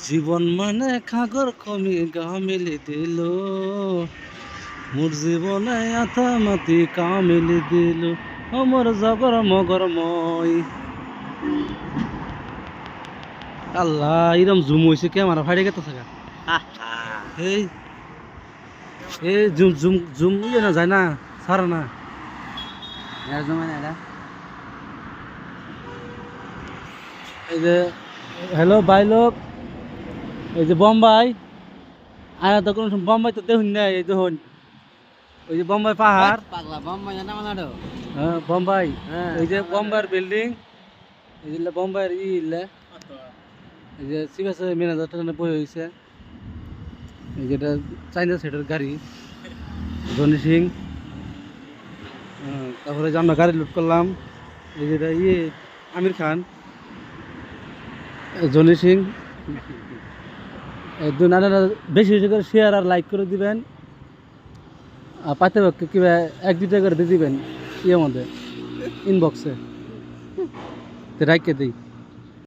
জীবন মানে খাগর কমি গা মেলি দিল, মোর জীবনে আথা মাতি কা মেলি দিল, আমার জগর মগর মই। আল্লাহ এরম জুম হয়েছে ক্যামেরা ফাড়ে গেতে থাকা। এই এই জুম জুম জুম ইয়ে না যায় না, সারা না। এই যে হ্যালো বাই লোক, এই যে বোম্বাই আয়া তো কোন বোম্বাই তো দেখুন না, এই দেখুন ওই যে বোম্বাই পাহাড়, পাগলা বোম্বাই জানা মানাড়ো। হ্যাঁ বোম্বাই, হ্যাঁ এই যে বোম্বাইয়ের বিল্ডিং, এই যে বোম্বাইয়ের ইলে, এই যে সিবাস ম্যানেজার ট্রেনে বই হয়েছে, এই যেটা চাইনা সাইডের গাড়ি জনি সিং। তারপরে যে আমরা গাড়ি লুট করলাম, এই যেটা ইয়ে আমির খান, জনি সিং। দুই নানা বেশি বেশি করে শেয়ার আর লাইক করে দিবেন, আর পাতে কিবা 1-2টা করে দিয়ে দিবেন ইয়ের মধ্যে ইনবক্সে, রাখকে দিই।